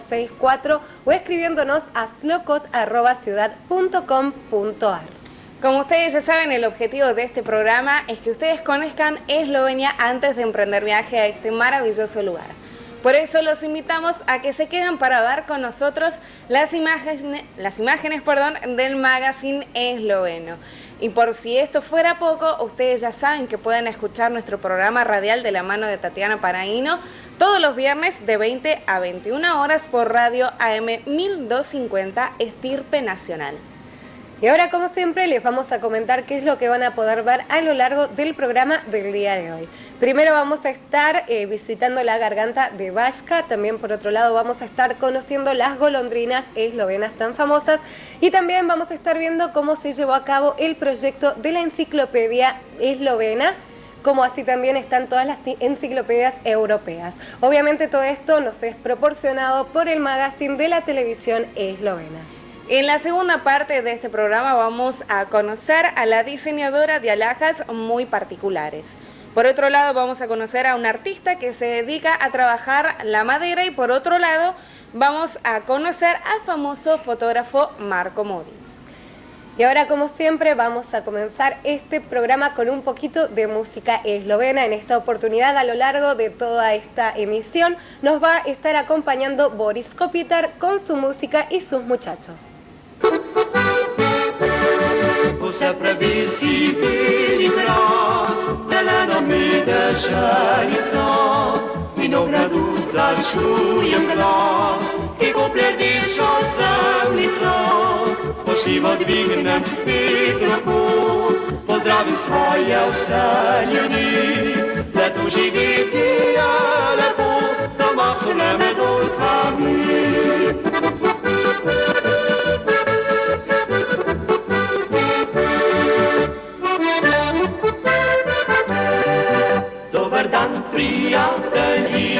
064 o escribiéndonos a slocot@ciudad.com.ar. Como ustedes ya saben, el objetivo de este programa es que ustedes conozcan Eslovenia antes de emprender viaje a este maravilloso lugar. Por eso los invitamos a que se queden para ver con nosotros las imágenes del magazine esloveno. Y por si esto fuera poco, ustedes ya saben que pueden escuchar nuestro programa radial de la mano de Tatiana Paraíno todos los viernes de 20 a 21 horas por radio AM 1250 Estirpe Nacional. Y ahora, como siempre, les vamos a comentar qué es lo que van a poder ver a lo largo del programa del día de hoy. Primero vamos a estar visitando la garganta de Baška, también por otro lado vamos a estar conociendo las golondrinas eslovenas tan famosas y también vamos a estar viendo cómo se llevó a cabo el proyecto de la enciclopedia eslovena, como así también están todas las enciclopedias europeas. Obviamente todo esto nos es proporcionado por el magazine de la televisión eslovena. En la segunda parte de este programa vamos a conocer a la diseñadora de alhajas muy particulares. Por otro lado vamos a conocer a un artista que se dedica a trabajar la madera y por otro lado vamos a conocer al famoso fotógrafo Marko Modins. Y ahora, como siempre, vamos a comenzar este programa con un poquito de música eslovena. En esta oportunidad, a lo largo de toda esta emisión, nos va a estar acompañando Boris Kopitar con su música y sus muchachos. Vse previsi beli gras, zeleno mi deželico, vinogradu začujem glas, ki koplje divčo zemljico, spoštljivo dvignem spet roko, pozdravim svoje vse ljudi, leto živeti je lepo, doma so le med oljkami. Dober dan, prijatelji,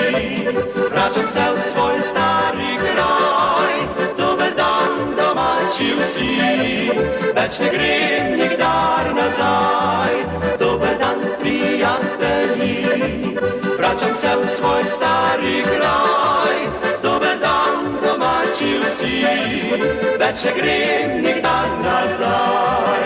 vračam se v svoj stari kraj. Dober dan, domači vsi, več ne grem nikdar nazaj. Dober dan, prijatelji, vračam se v svoj stari kraj. Dober dan, domači vsi, več ne grem nikdar nazaj.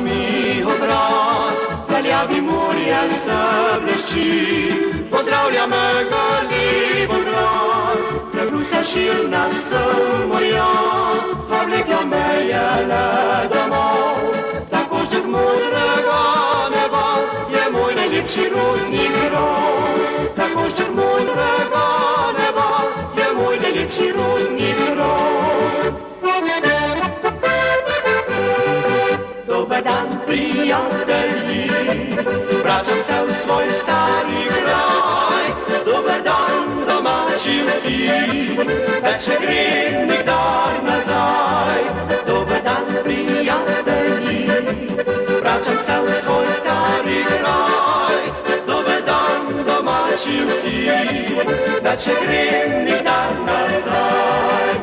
Mi obraz, daljavi morje se blešči, pozdravlja me galib obraz, prebrusa širna sem morja, oblekla me je le domov, tako žček modrega neba je moj najlepši rodni krov, tako žček modrega neba je moj najlepši rodni krov. Dober dan, prijatelji, vračam se v svoj stari kraj. Dober dan, domači vsi, več ne grem nikdar nazaj. Dober dan, prijatelji, vračam se v svoj stari kraj. Dober dan, domači vsi, več ne grem nikdar nazaj.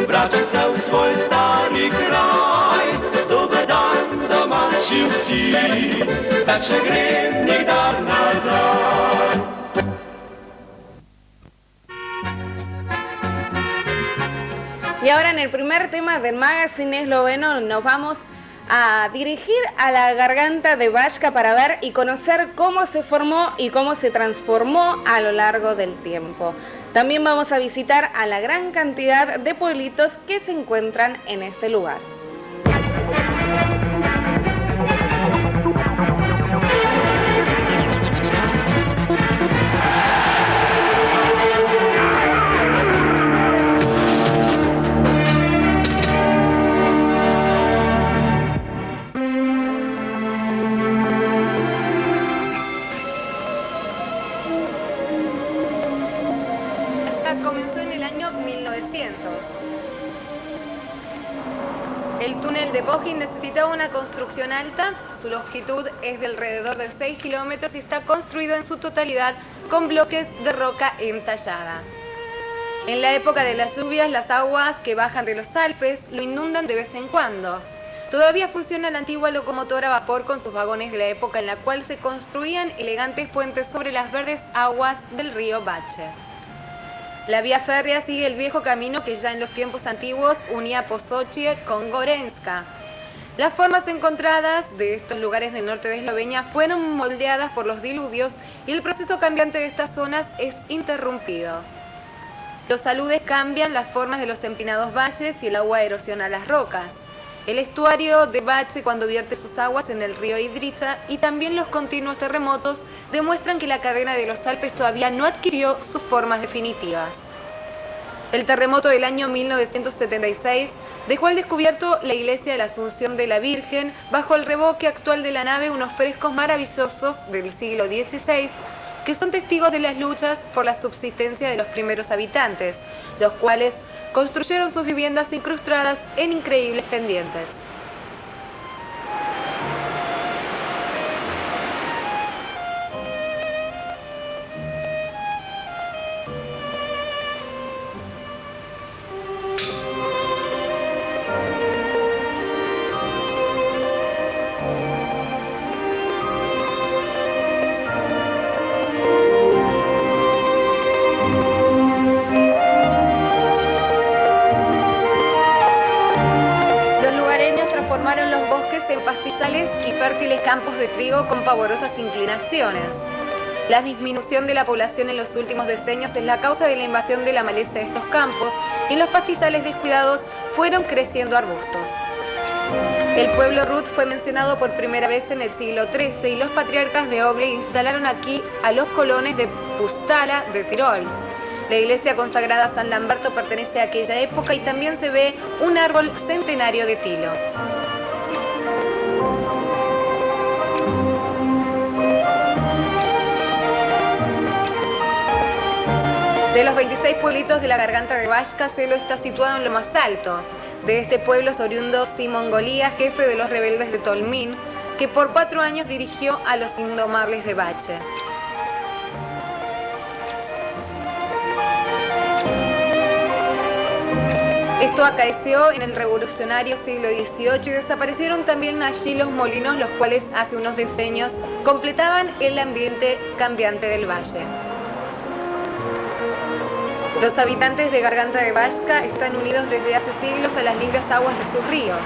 Vračam se v svoj stari kraj, dober dan, domači vsi, več ne grem nikdar nazaj. Y ahora en el primer tema del magazine esloveno nos vamos a dirigir a la garganta de Baška para ver y conocer cómo se formó y cómo se transformó a lo largo del tiempo. También vamos a visitar a la gran cantidad de pueblitos que se encuentran en este lugar. Vasca comenzó en el año 1900. El túnel de Bohin necesitaba una construcción alta, su longitud es de alrededor de 6 kilómetros y está construido en su totalidad con bloques de roca entallada. En la época de las lluvias, las aguas que bajan de los Alpes lo inundan de vez en cuando. Todavía funciona la antigua locomotora a vapor con sus vagones de la época en la cual se construían elegantes puentes sobre las verdes aguas del río Bache. La vía férrea sigue el viejo camino que ya en los tiempos antiguos unía Pozochie con Gorenska. Las formas encontradas de estos lugares del norte de Eslovenia fueron moldeadas por los diluvios y el proceso cambiante de estas zonas es interrumpido. Los aludes cambian las formas de los empinados valles y el agua erosiona las rocas. El estuario de Bache cuando vierte sus aguas en el río Idriza y también los continuos terremotos demuestran que la cadena de los Alpes todavía no adquirió sus formas definitivas. El terremoto del año 1976 dejó al descubierto la iglesia de la Asunción de la Virgen, bajo el revoque actual de la nave unos frescos maravillosos del siglo XVI que son testigos de las luchas por la subsistencia de los primeros habitantes, los cuales construyeron sus viviendas incrustadas en increíbles pendientes. Transformaron los bosques en pastizales y fértiles campos de trigo con pavorosas inclinaciones. La disminución de la población en los últimos decenios es la causa de la invasión de la maleza de estos campos y en los pastizales descuidados fueron creciendo arbustos. El pueblo Ruth fue mencionado por primera vez en el siglo XIII y los patriarcas de Oble instalaron aquí a los colones de Pustala de Tirol. La iglesia consagrada a San Lamberto pertenece a aquella época y también se ve un árbol centenario de tilo. De los 26 pueblitos de la Garganta de Baška, Selo está situado en lo más alto. De este pueblo es oriundo Simón Golía, jefe de los rebeldes de Tolmin, que por 4 años dirigió a los indomables de Bache. Esto acaeció en el revolucionario siglo XVIII y desaparecieron también allí los molinos, los cuales hace unos decenios completaban el ambiente cambiante del valle. Los habitantes de Garganta de Baška están unidos desde hace siglos a las limpias aguas de sus ríos.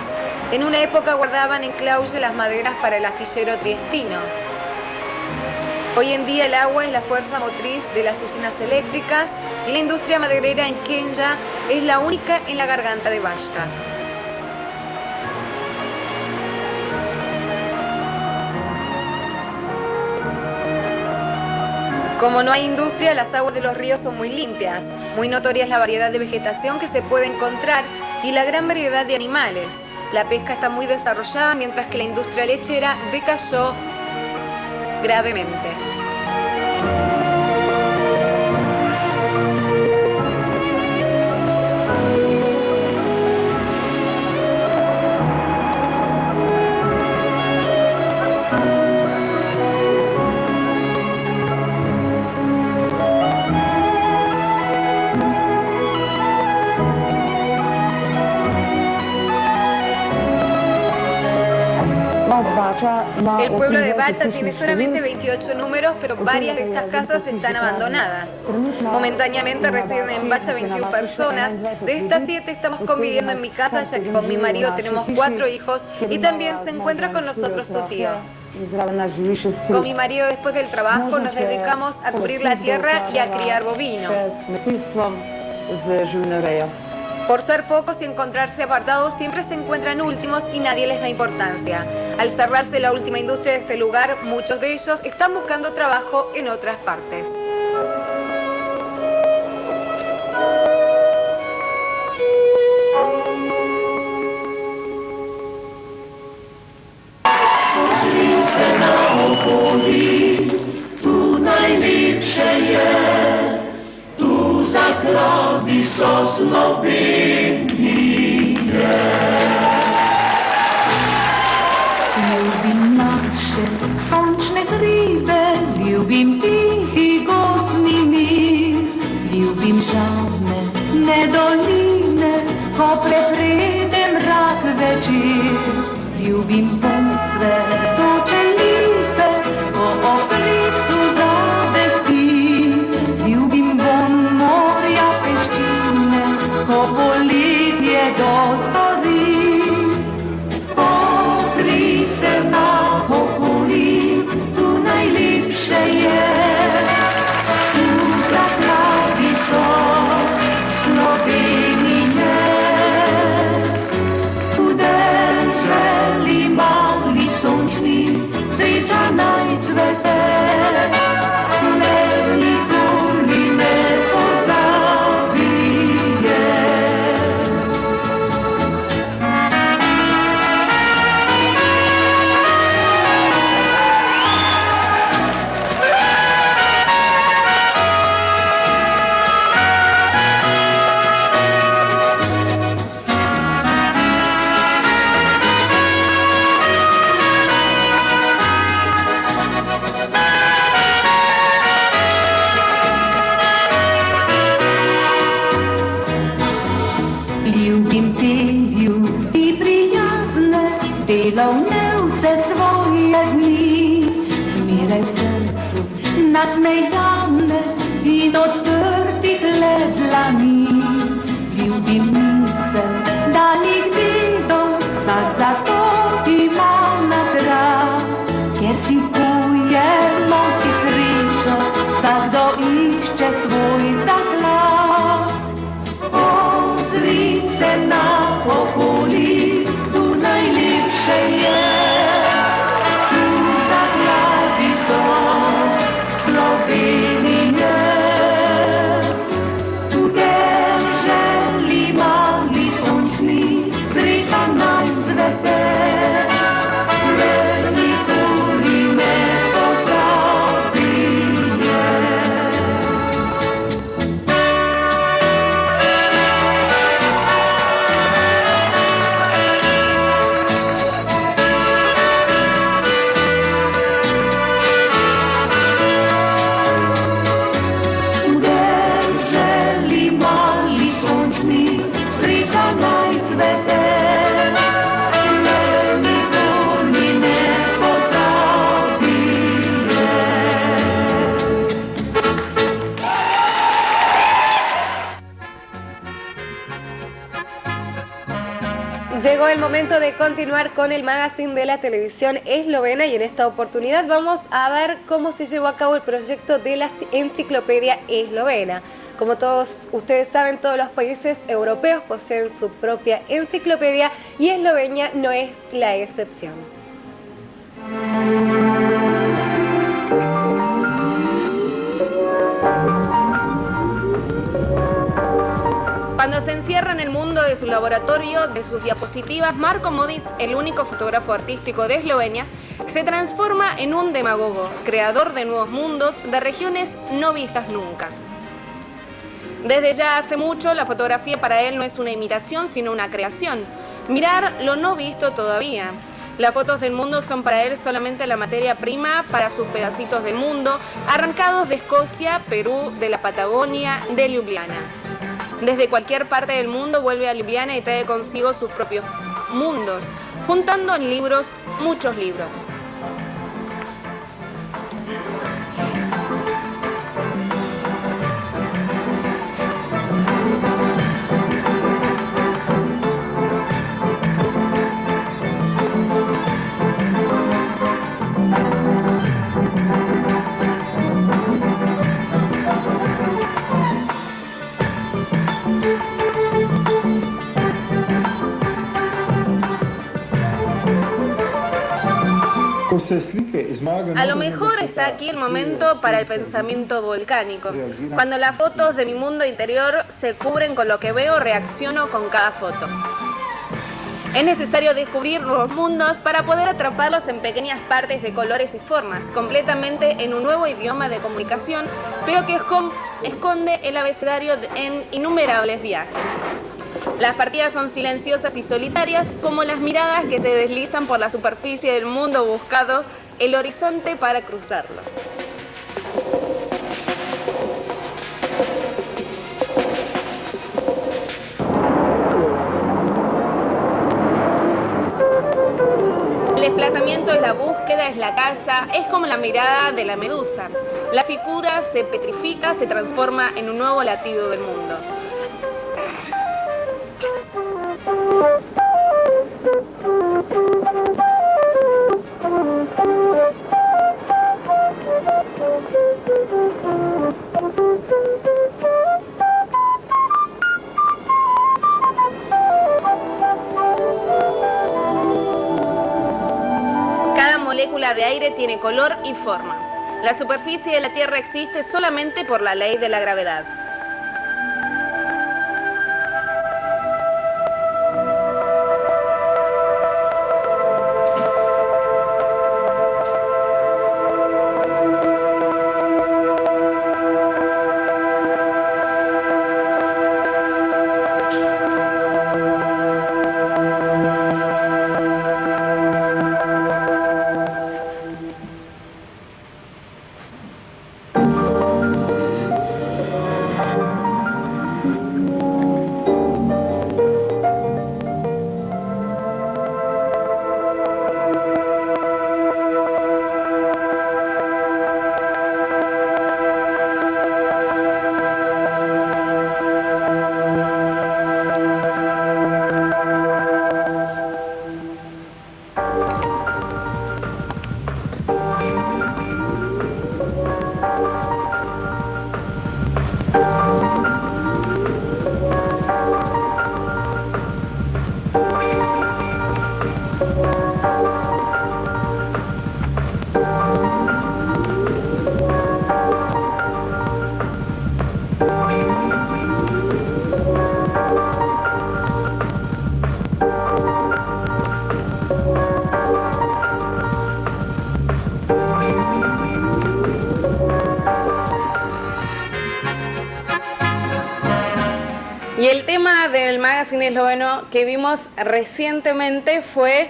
En una época guardaban en Clauye las maderas para el astillero triestino. Hoy en día el agua es la fuerza motriz de las usinas eléctricas y la industria maderera en Kenya es la única en la Garganta de Baška. Como no hay industria, las aguas de los ríos son muy limpias. Muy notoria es la variedad de vegetación que se puede encontrar y la gran variedad de animales. La pesca está muy desarrollada, mientras que la industria lechera decayó gravemente. El pueblo de Bacha tiene solamente 28 números, pero varias de estas casas están abandonadas. Momentáneamente residen en Bacha 21 personas. De estas 7 estamos conviviendo en mi casa, ya que con mi marido tenemos 4 hijos y también se encuentra con nosotros su tío. Con mi marido, después del trabajo, nos dedicamos a cubrir la tierra y a criar bovinos. Por ser pocos y encontrarse apartados, siempre se encuentran últimos y nadie les da importancia. Al cerrarse la última industria de este lugar, muchos de ellos están buscando trabajo en otras partes. Tu najlepsze je, tu za zakladi so Slovenije. Ljubim naše sončne hribe, ljubim tihi gozdni mir, ljubim žalne doline, ko preprede mrak večer. Ljubim vonj cvetoče lipe, ko oklisu zadehti, ljubim vonj morja peščine, ko poletje dozori. Ozri se na okoli, tu najlepše je, tu zakladi so Slovenije. V deželi mali sončni sreča naj cvete, le nikoli ne pozabi je. Ljubim te ljudi prijazne, delovne vse svoje dni, zmeraj srcu nasmejane in odprtih le dlani. Ljubim misel danih dedov, vsak zato ima nas rad, ker si kujemo si srečo, vsakdo išče svoj zaklad. Ozri se na okoli, tu najlepše je, tu zakladi so Slovenije. V deželi mali sončni sreča naj cvete, le nikoli ne pozabi je. Llegó el momento de continuar con el magazine de la televisión eslovena y en esta oportunidad vamos a ver cómo se llevó a cabo el proyecto de la enciclopedia eslovena. Como todos ustedes saben, todos los países europeos poseen su propia enciclopedia y Eslovenia no es la excepción. Cuando se encierra en el mundo de su laboratorio, de sus diapositivas, Marko Modic, el único fotógrafo artístico de Eslovenia, se transforma en un demagogo, creador de nuevos mundos, de regiones no vistas nunca. Desde ya hace mucho, la fotografía para él no es una imitación, sino una creación. Mirar lo no visto todavía. Las fotos del mundo son para él solamente la materia prima para sus pedacitos del mundo, arrancados de Escocia, Perú, de la Patagonia, de Ljubljana. Desde cualquier parte del mundo vuelve a Ljubljana y trae consigo sus propios mundos, juntando en libros muchos libros. A lo mejor está aquí el momento para el pensamiento volcánico. Cuando las fotos de mi mundo interior se cubren con lo que veo, reacciono con cada foto. Es necesario descubrir los mundos para poder atraparlos en pequeñas partes de colores y formas, completamente en un nuevo idioma de comunicación, pero que esconde el abecedario en innumerables viajes. Las partidas son silenciosas y solitarias, como las miradas que se deslizan por la superficie del mundo buscando el horizonte para cruzarlo. El desplazamiento es la búsqueda, es la caza, es como la mirada de la medusa. La figura se petrifica, se transforma en un nuevo latido del mundo. Cada molécula de aire tiene color y forma. La superficie de la Tierra existe solamente por la ley de la gravedad. Y el tema del magazine esloveno que vimos recientemente fue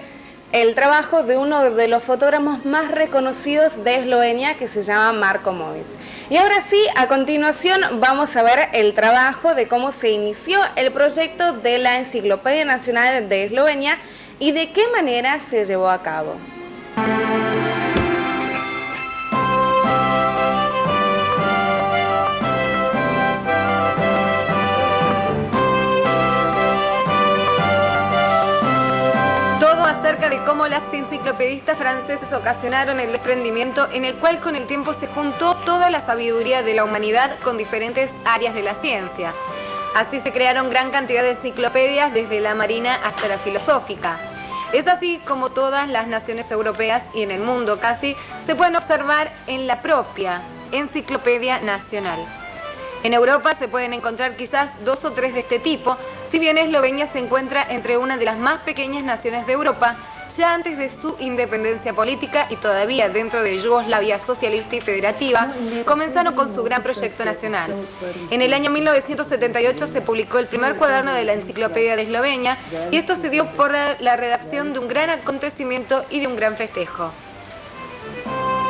el trabajo de uno de los fotógrafos más reconocidos de Eslovenia, que se llama Marko Movic. Y ahora sí, a continuación vamos a ver el trabajo de cómo se inició el proyecto de la Enciclopedia Nacional de Eslovenia y de qué manera se llevó a cabo. Acerca de cómo las enciclopedistas franceses ocasionaron el desprendimiento en el cual con el tiempo se juntó toda la sabiduría de la humanidad con diferentes áreas de la ciencia. Así se crearon gran cantidad de enciclopedias desde la marina hasta la filosófica. Es así como todas las naciones europeas y en el mundo casi se pueden observar en la propia Enciclopedia Nacional. En Europa se pueden encontrar quizás 2 o 3 de este tipo, si bien Eslovenia se encuentra entre una de las más pequeñas naciones de Europa, ya antes de su independencia política y todavía dentro de Yugoslavia socialista y federativa, comenzaron con su gran proyecto nacional. En el año 1978 se publicó el primer cuaderno de la Enciclopedia de Eslovenia y esto se dio por la redacción de un gran acontecimiento y de un gran festejo.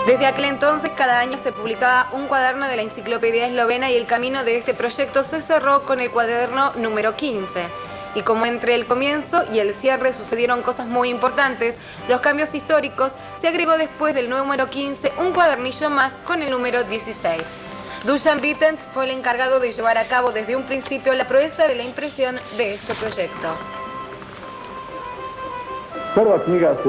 Desde aquel entonces, cada año se publicaba un cuaderno de la Enciclopedia Eslovena y el camino de este proyecto se cerró con el cuaderno número 15. Y como entre el comienzo y el cierre sucedieron cosas muy importantes, los cambios históricos, se agregó después del número 15 un cuadernillo más con el número 16. Dusan Vitens fue el encargado de llevar a cabo desde un principio la proeza de la impresión de este proyecto.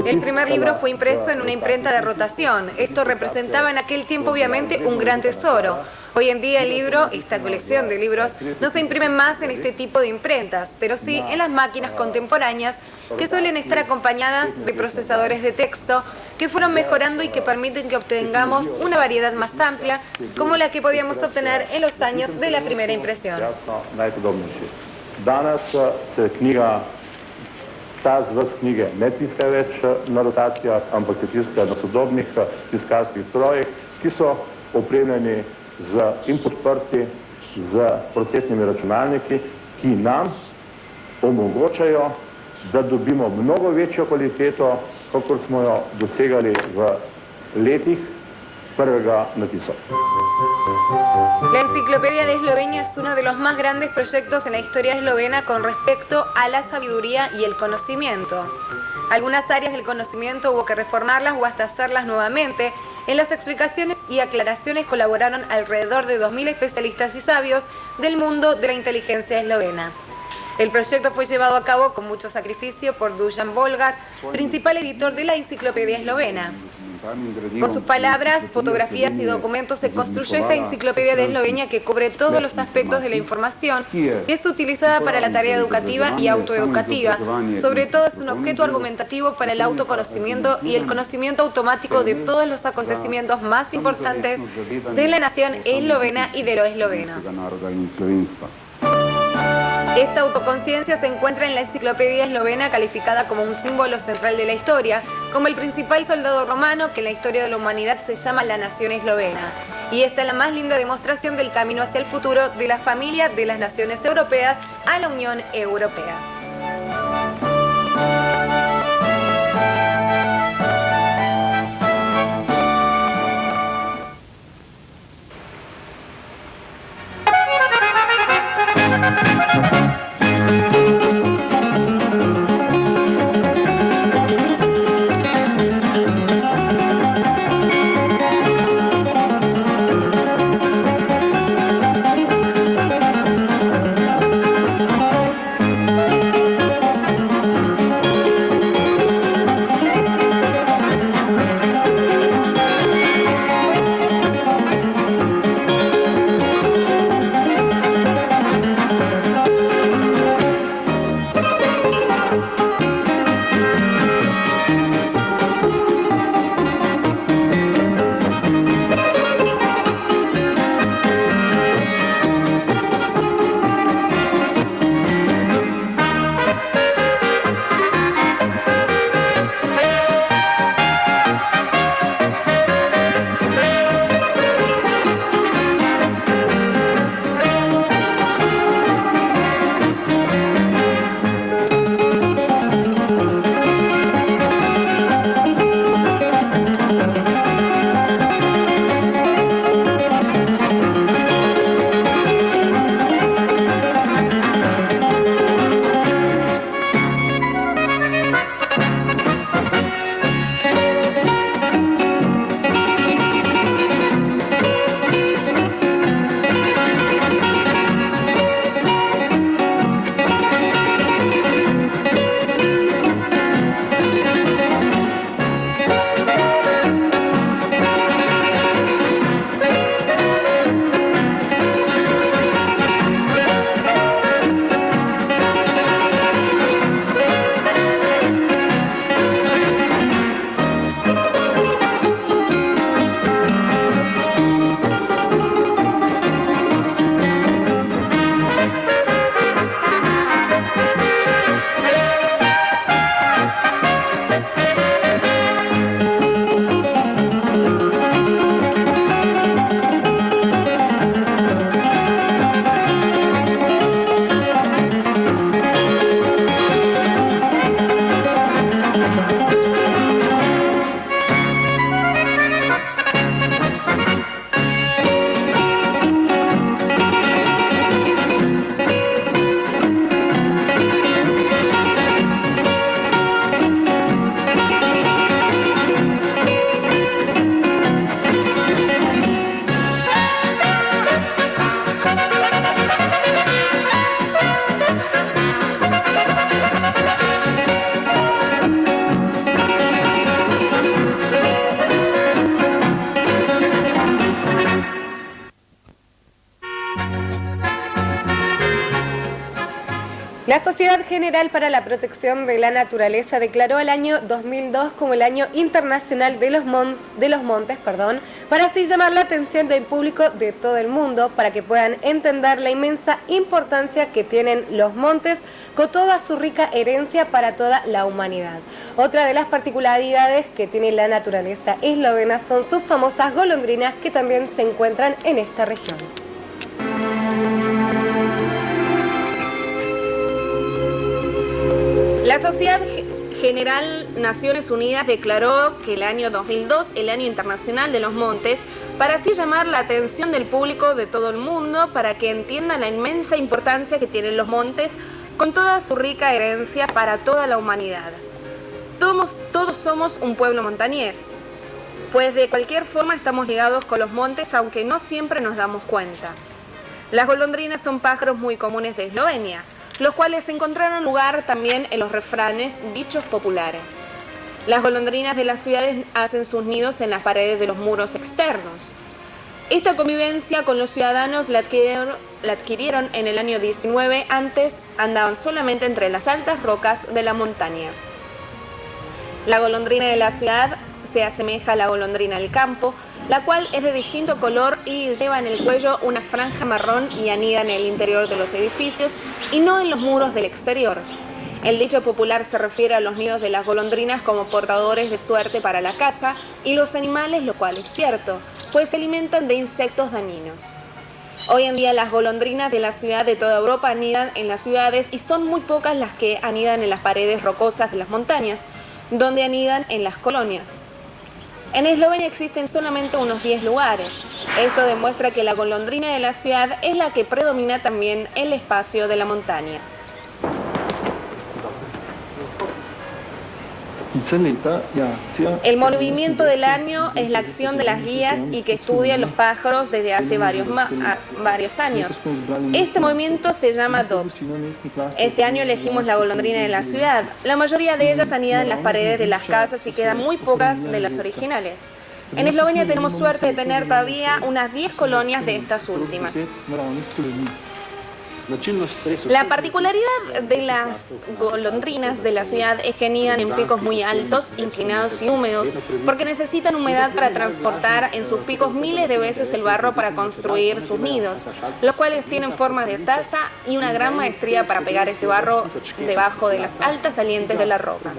El primer libro fue impreso en una imprenta de rotación. Esto representaba en aquel tiempo obviamente un gran tesoro. Hoy en día el libro, esta colección de libros, no se imprimen más en este tipo de imprentas, pero sí en las máquinas contemporáneas que suelen estar acompañadas de procesadores de texto que fueron mejorando y que permiten que obtengamos una variedad más amplia como la que podíamos obtener en los años de la primera impresión. ta zvrst knjige ne tiska več na rotacijah, ampak se tiska na sodobnih tiskarskih strojih, ki so opremljeni in podprti z procesnimi računalniki, ki nam omogočajo, da dobimo mnogo večjo kvaliteto, kakor smo jo dosegali v letih prvega natisa. La Enciclopedia de Eslovenia es uno de los más grandes proyectos en la historia eslovena con respecto a la sabiduría y el conocimiento. Algunas áreas del conocimiento hubo que reformarlas o hasta hacerlas nuevamente. En las explicaciones y aclaraciones colaboraron alrededor de 2000 especialistas y sabios del mundo de la inteligencia eslovena. El proyecto fue llevado a cabo con mucho sacrificio por Dusan Bolgar, principal editor de la Enciclopedia Eslovena. Con sus palabras, fotografías y documentos se construyó esta Enciclopedia de Eslovenia que cubre todos los aspectos de la información y es utilizada para la tarea educativa y autoeducativa. Sobre todo es un objeto argumentativo para el autoconocimiento y el conocimiento automático de todos los acontecimientos más importantes de la nación eslovena y de lo esloveno. Esta autoconciencia se encuentra en la Enciclopedia Eslovena, calificada como un símbolo central de la historia, como el principal soldado romano que en la historia de la humanidad se llama la nación eslovena. Y esta es la más linda demostración del camino hacia el futuro de la familia de las naciones europeas a la Unión Europea. La Sociedad General para la Protección de la Naturaleza declaró el año 2002 como el Año Internacional de los Montes, para así llamar la atención del público de todo el mundo para que puedan entender la inmensa importancia que tienen los montes con toda su rica herencia para toda la humanidad. Otra de las particularidades que tiene la naturaleza eslovena son sus famosas golondrinas que también se encuentran en esta región. La Sociedad General Naciones Unidas declaró que el año 2002, el Año Internacional de los Montes, para así llamar la atención del público de todo el mundo, para que entiendan la inmensa importancia que tienen los montes con toda su rica herencia para toda la humanidad. Todos somos un pueblo montañés, pues de cualquier forma estamos ligados con los montes, aunque no siempre nos damos cuenta. Las golondrinas son pájaros muy comunes de Eslovenia, los cuales encontraron lugar también en los refranes dichos populares. Las golondrinas de las ciudades hacen sus nidos en las paredes de los muros externos. Esta convivencia con los ciudadanos la adquirieron en el año 19, antes andaban solamente entre las altas rocas de la montaña. La golondrina de la ciudad se asemeja a la golondrina del campo, la cual es de distinto color y lleva en el cuello una franja marrón y anida en el interior de los edificios y no en los muros del exterior. El dicho popular se refiere a los nidos de las golondrinas como portadores de suerte para la caza y los animales, lo cual es cierto, pues se alimentan de insectos dañinos. Hoy en día las golondrinas de la ciudad de toda Europa anidan en las ciudades y son muy pocas las que anidan en las paredes rocosas de las montañas, donde anidan en las colonias. En Eslovenia existen solamente unos 10 lugares. Esto demuestra que la golondrina de la ciudad es la que predomina también en el espacio de la montaña. El movimiento del año es la acción de las guías y que estudian los pájaros desde hace varios años. Este movimiento se llama DOPS. Este año elegimos la golondrina de la ciudad. La mayoría de ellas anidan en las paredes de las casas y quedan muy pocas de las originales. En Eslovenia tenemos suerte de tener todavía unas 10 colonias de estas últimas. La particularidad de las golondrinas de la ciudad es que anidan en picos muy altos, inclinados y húmedos, porque necesitan humedad para transportar en sus picos miles de veces el barro para construir sus nidos, los cuales tienen forma de taza y una gran maestría para pegar ese barro debajo de las altas salientes de la roca.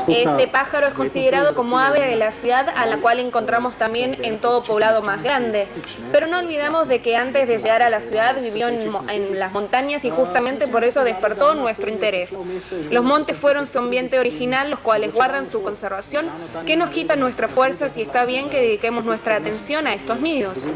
Este pájaro es considerado como ave de la ciudad, a la cual encontramos también en todo poblado más grande. Pero no olvidemos de que antes de llegar a la ciudad vivió en las montañas y justamente por eso despertó nuestro interés. Los montes fueron su ambiente original, los cuales guardan su conservación, que nos quitan nuestra fuerza si está bien que dediquemos nuestra atención a estos nidos.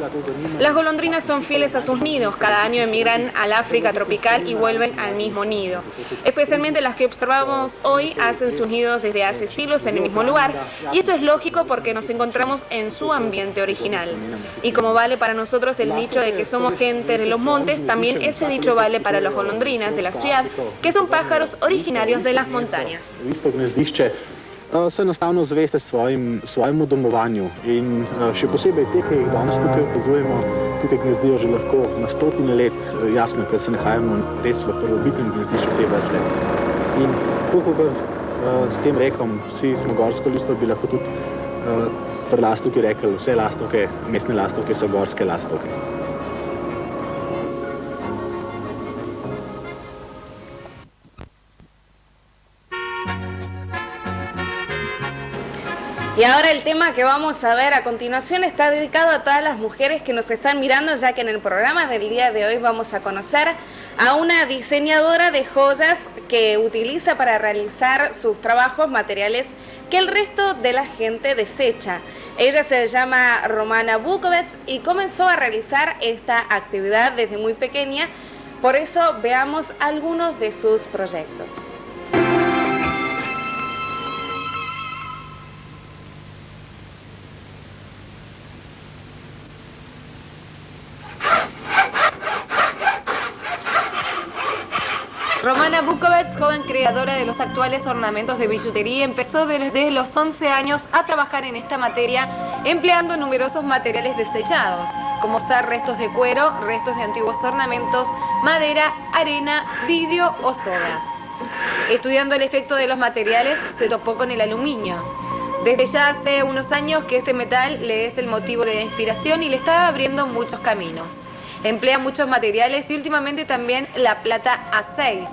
Las golondrinas son fieles a sus nidos, cada año emigran al África tropical y vuelven al mismo nido. Especialmente las que observamos hoy hacen sus nidos desde hace siglos en el mismo lugar, y esto es lógico porque nos encontramos en su ambiente original. Y como vale para nosotros el dicho de que somos gente de los montes, también ese dicho vale para las golondrinas de la ciudad, que son pájaros originarios de las montañas. So enostavno zveste svojemu domovanju in še posebej te, ki jih danes tukaj opazujemo, tukaj gnezdijo že lahko na stotine let, jasno, ker se nahajamo res v prvobitnem gnezdišču te vrste. In kolikor s tem rekom, vsi smo gorsko ljudstvo, bi lahko tudi pri lastovki rekli, vse lastovke, mestne lastovke so gorske lastovke. Y ahora el tema que vamos a ver a continuación está dedicado a todas las mujeres que nos están mirando, ya que en el programa del día de hoy vamos a conocer a una diseñadora de joyas que utiliza para realizar sus trabajos materiales que el resto de la gente desecha. Ella se llama Romana Vukovic y comenzó a realizar esta actividad desde muy pequeña, por eso veamos algunos de sus proyectos. Romana Bukovac, joven creadora de los actuales ornamentos de billutería, empezó desde los 11 años a trabajar en esta materia, empleando numerosos materiales desechados, como ser restos de cuero, restos de antiguos ornamentos, madera, arena, vidrio o soda. Estudiando el efecto de los materiales, se topó con el aluminio. Desde ya hace unos años que este metal le es el motivo de inspiración y le está abriendo muchos caminos. Emplea muchos materiales y últimamente también la plata A6.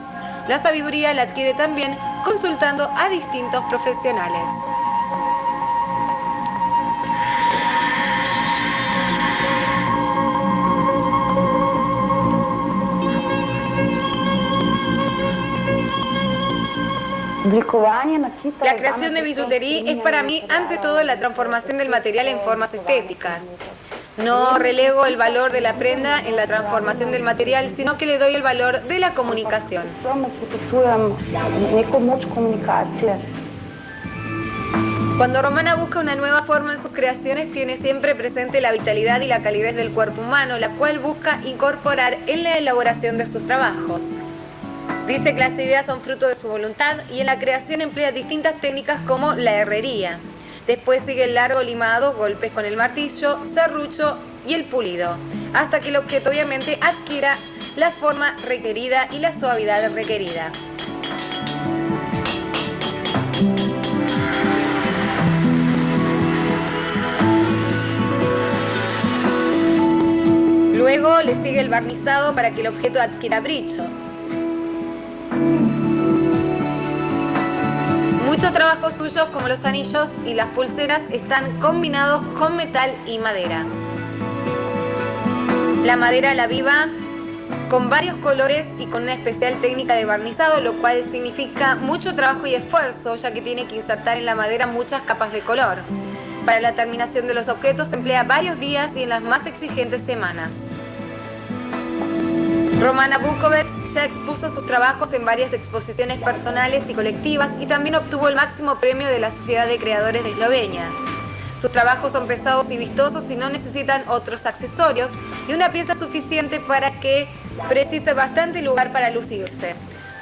La sabiduría la adquiere también consultando a distintos profesionales. La creación de billutería es para mí, ante todo, la transformación del material en formas estéticas. No relego el valor de la prenda en la transformación del material, sino que le doy el valor de la comunicación. Cuando Romana busca una nueva forma en sus creaciones, tiene siempre presente la vitalidad y la calidez del cuerpo humano, la cual busca incorporar en la elaboración de sus trabajos. Dice que las ideas son fruto de su voluntad y en la creación emplea distintas técnicas como la herrería. Después sigue el largo limado, golpes con el martillo, serrucho y el pulido, hasta que el objeto obviamente adquiera la forma requerida y la suavidad requerida. Luego le sigue el barnizado para que el objeto adquiera brillo. Muchos trabajos suyos, como los anillos y las pulseras, están combinados con metal y madera. La madera la aviva con varios colores y con una especial técnica de barnizado, lo cual significa mucho trabajo y esfuerzo, ya que tiene que insertar en la madera muchas capas de color. Para la terminación de los objetos se emplea varios días y en las más exigentes semanas. Romana Bukovac ya expuso sus trabajos en varias exposiciones personales y colectivas y también obtuvo el máximo premio de la Sociedad de Creadores de Eslovenia. Sus trabajos son pesados y vistosos y no necesitan otros accesorios y una pieza suficiente para que precise bastante lugar para lucirse.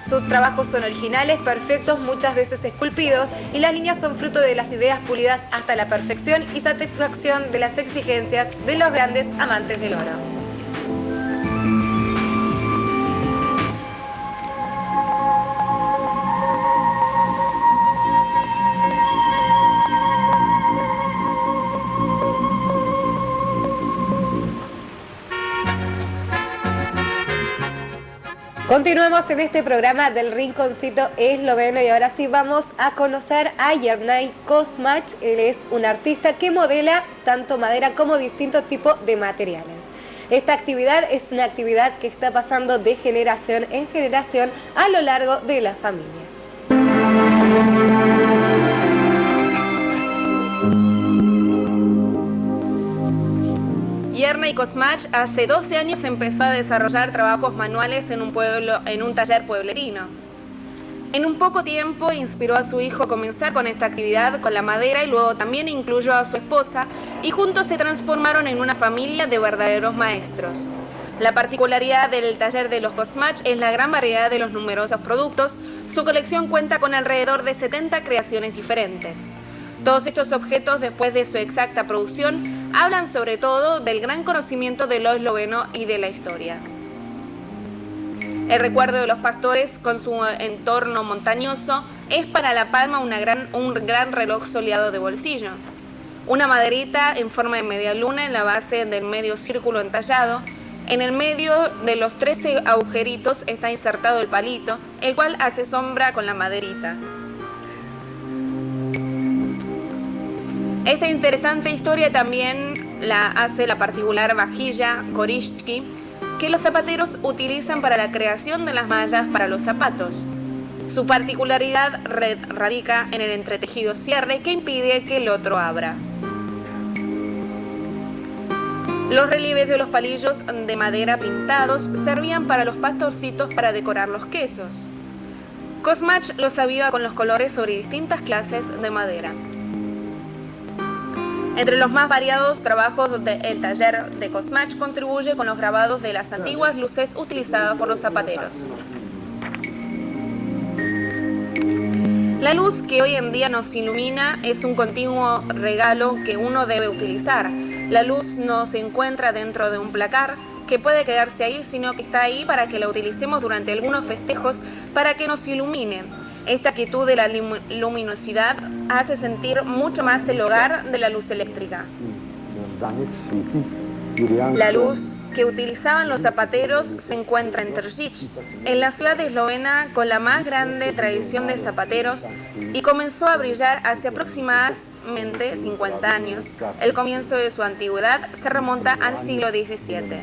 Sus trabajos son originales, perfectos, muchas veces esculpidos y las líneas son fruto de las ideas pulidas hasta la perfección y satisfacción de las exigencias de los grandes amantes del oro. Continuamos en este programa del Rinconcito Esloveno y ahora sí vamos a conocer a Jernej Kosmac. Él es un artista que modela tanto madera como distintos tipos de materiales. Esta actividad es una actividad que está pasando de generación en generación a lo largo de la familia. Jernej Kosmac hace 12 años empezó a desarrollar trabajos manuales en un taller pueblerino. En un poco tiempo inspiró a su hijo a comenzar con esta actividad con la madera y luego también incluyó a su esposa y juntos se transformaron en una familia de verdaderos maestros. La particularidad del taller de los Kosmac es la gran variedad de los numerosos productos. Su colección cuenta con alrededor de 70 creaciones diferentes. Todos estos objetos, después de su exacta producción, hablan sobre todo del gran conocimiento de lo esloveno y de la historia. El recuerdo de los pastores con su entorno montañoso es para La Palma un gran reloj soleado de bolsillo. Una maderita en forma de media luna en la base del medio círculo entallado. En el medio de los 13 agujeritos está insertado el palito, el cual hace sombra con la maderita. Esta interesante historia también la hace la particular vajilla Korishki que los zapateros utilizan para la creación de las mallas para los zapatos. Su particularidad radica en el entretejido cierre que impide que el otro abra. Los relieves de los palillos de madera pintados servían para los pastorcitos para decorar los quesos. Kosmac los aviva con los colores sobre distintas clases de madera. Entre los más variados trabajos del taller de Kosmac contribuye con los grabados de las antiguas luces utilizadas por los zapateros. La luz que hoy en día nos ilumina es un continuo regalo que uno debe utilizar. La luz no se encuentra dentro de un placar que puede quedarse ahí, sino que está ahí para que la utilicemos durante algunos festejos para que nos ilumine. Esta actitud de la luminosidad hace sentir mucho más el hogar de la luz eléctrica. La luz que utilizaban los zapateros se encuentra en Tržić, en la ciudad eslovena con la más grande tradición de zapateros, y comenzó a brillar hace aproximadamente 50 años. El comienzo de su antigüedad se remonta al siglo XVII.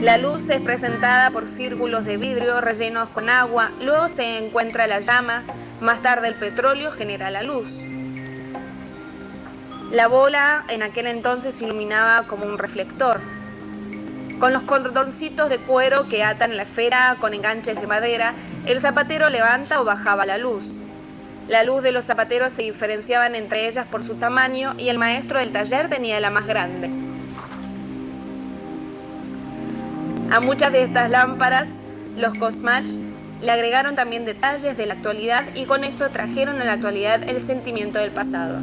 La luz es presentada por círculos de vidrio rellenos con agua, luego se encuentra la llama, más tarde el petróleo genera la luz. La bola en aquel entonces iluminaba como un reflector. Con los cordoncitos de cuero que atan la esfera con enganches de madera, el zapatero levanta o bajaba la luz. La luz de los zapateros se diferenciaban entre ellas por su tamaño y el maestro del taller tenía la más grande. A muchas de estas lámparas, los Kosmach le agregaron también detalles de la actualidad y con esto trajeron a la actualidad el sentimiento del pasado.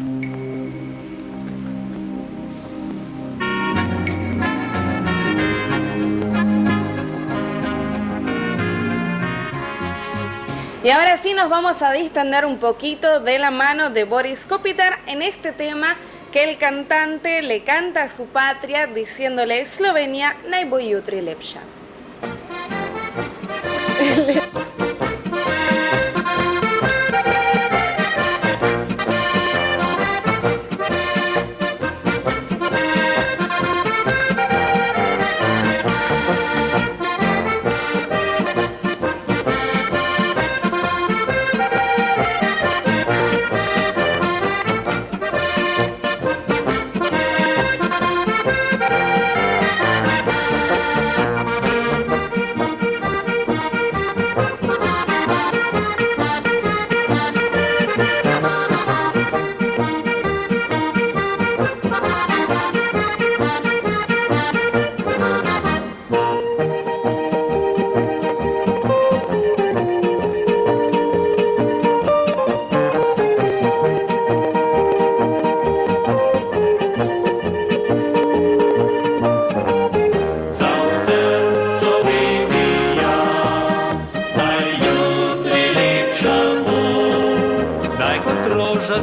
Y ahora sí nos vamos a distender un poquito de la mano de Boris Kopitar en este tema que el cantante le canta a su patria diciéndole Eslovenia najbolj jutri lepša.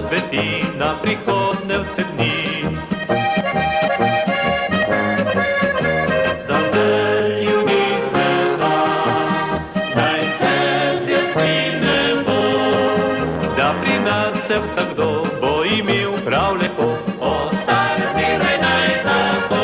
Cveti na prihodne vse dni. Za vse ljudi sveta, naj se zjasnine bo, da pri nas se vsakdo bo imel prav lepo, ostane zmeraj naj tako.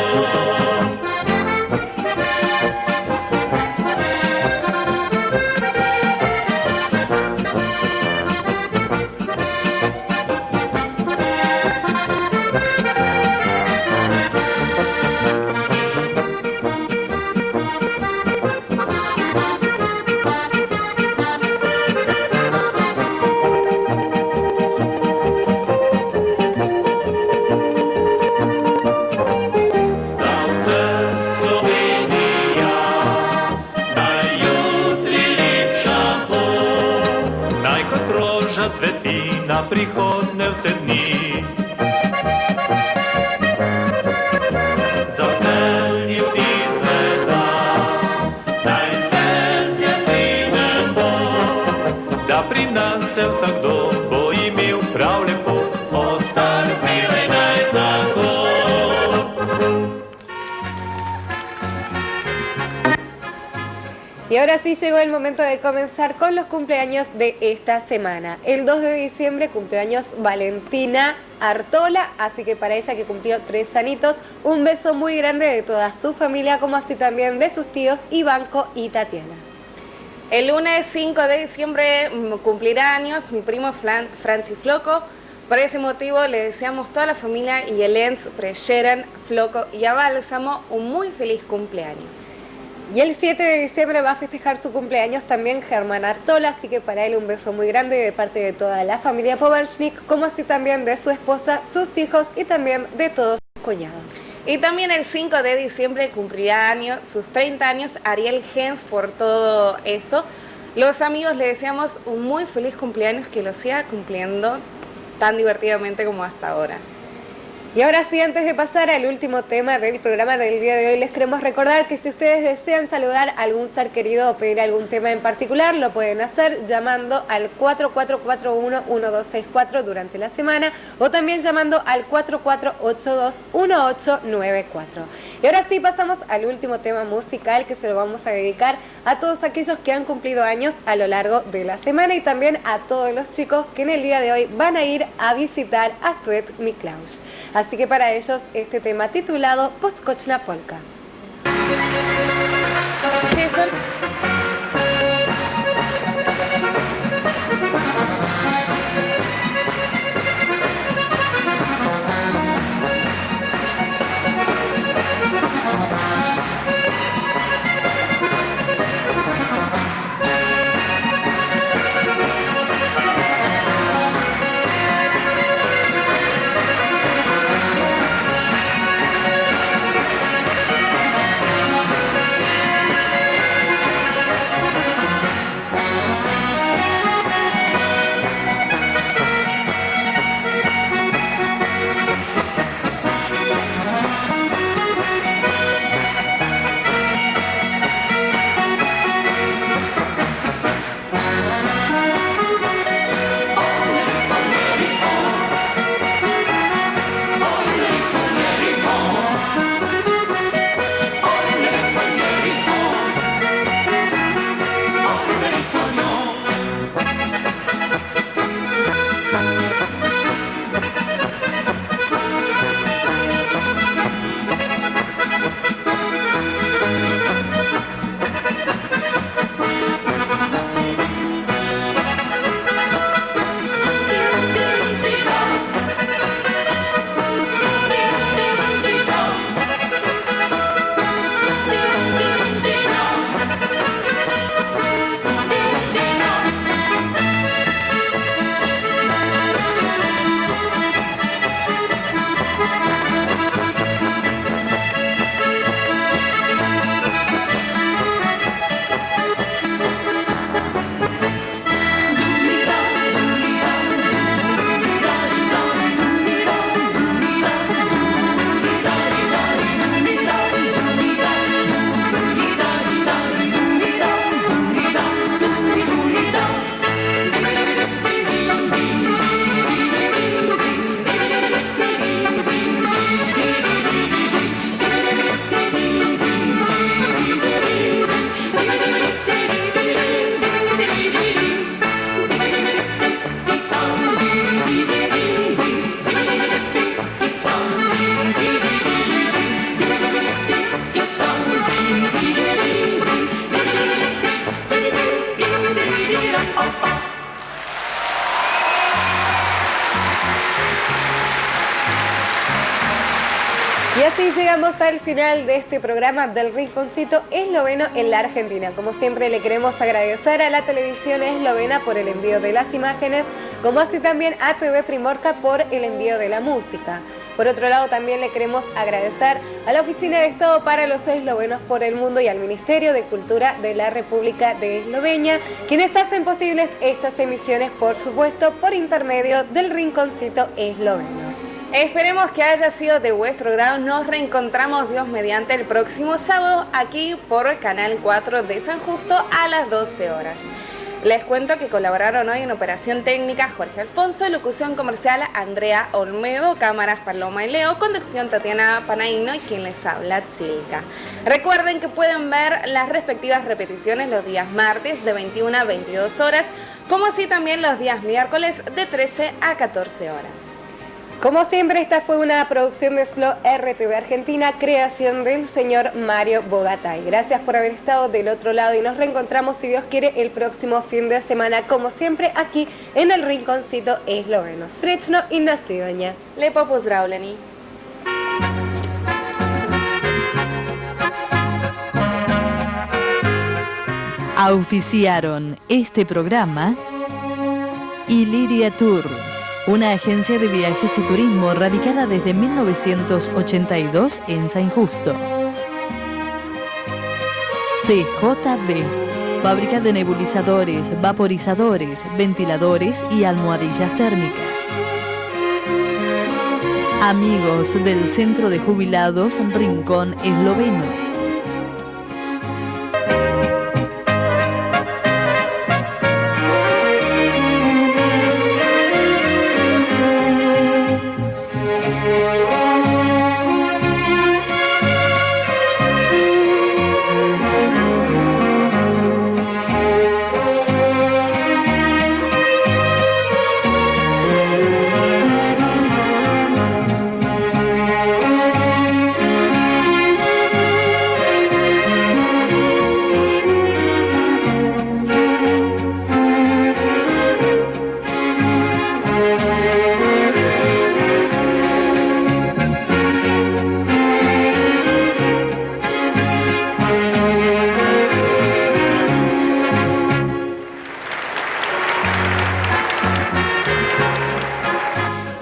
Cveti na prihodne vse dni. Za vse ljudi sveta, naj se zjasnine bo, da pri nas se vsakdo bo imel prav lepo, ostane zmeraj naj tako. Y ahora sí llegó el momento de comenzar con los cumpleaños de esta semana. El 2 de diciembre cumpleaños Valentina Artola, así que para ella que cumplió 3 añitos, un beso muy grande de toda su familia, como así también de sus tíos Ivanko y Tatiana. El lunes 5 de diciembre cumplirá años mi primo Franci Floco. Por ese motivo le deseamos a toda la familia y Elens, Prejeran, Floco y a Bálsamo un muy feliz cumpleaños. Y el 7 de diciembre va a festejar su cumpleaños también Germán Artola, así que para él un beso muy grande de parte de toda la familia Powerschnik, como así también de su esposa, sus hijos y también de todos sus cuñados. Y también el 5 de diciembre cumplirá sus 30 años Ariel Gens por todo esto. Los amigos le deseamos un muy feliz cumpleaños, que lo siga cumpliendo tan divertidamente como hasta ahora. Y ahora sí, antes de pasar al último tema del programa del día de hoy, les queremos recordar que si ustedes desean saludar a algún ser querido o pedir algún tema en particular, lo pueden hacer llamando al 4441-1264 durante la semana o también llamando al 4482-1894. Y ahora sí, pasamos al último tema musical, que se lo vamos a dedicar a todos aquellos que han cumplido años a lo largo de la semana y también a todos los chicos que en el día de hoy van a ir a visitar a Svet Miklaush. Así que para ellos este tema titulado Poskochna Polka. ¿Qué son? Y así llegamos al final de este programa del Rinconcito Esloveno en la Argentina. Como siempre, le queremos agradecer a la televisión eslovena por el envío de las imágenes, como así también a TV Primorka por el envío de la música. Por otro lado, también le queremos agradecer a la Oficina de Estado para los Eslovenos por el Mundo y al Ministerio de Cultura de la República de Eslovenia, quienes hacen posibles estas emisiones, por supuesto, por intermedio del Rinconcito Esloveno. Esperemos que haya sido de vuestro grado. Nos reencontramos, Dios mediante, el próximo sábado aquí por Canal 4 de San Justo a las 12 horas. Les cuento que colaboraron hoy en operación técnica Jorge Alfonso, locución comercial Andrea Olmedo, cámaras Paloma y Leo, conducción Tatiana Panaino y quien les habla, Tsilka. Recuerden que pueden ver las respectivas repeticiones los días martes de 21 a 22 horas, como así también los días miércoles de 13 a 14 horas. Como siempre, esta fue una producción de SLO RTV Argentina, creación del señor Mario Bogatay. Gracias por haber estado del otro lado y nos reencontramos, si Dios quiere, el próximo fin de semana, como siempre, aquí en el Rinconcito Esloveno. Srećno i na svidanje. Lepo pozdravljeni. Auspiciaron este programa Iliria Tour, una agencia de viajes y turismo radicada desde 1982 en San Justo. CJB, fábrica de nebulizadores, vaporizadores, ventiladores y almohadillas térmicas. Amigos del Centro de Jubilados Rincón Esloveno.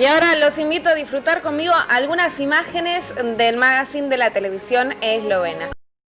Y ahora los invito a disfrutar conmigo algunas imágenes del magazine de la televisión eslovena.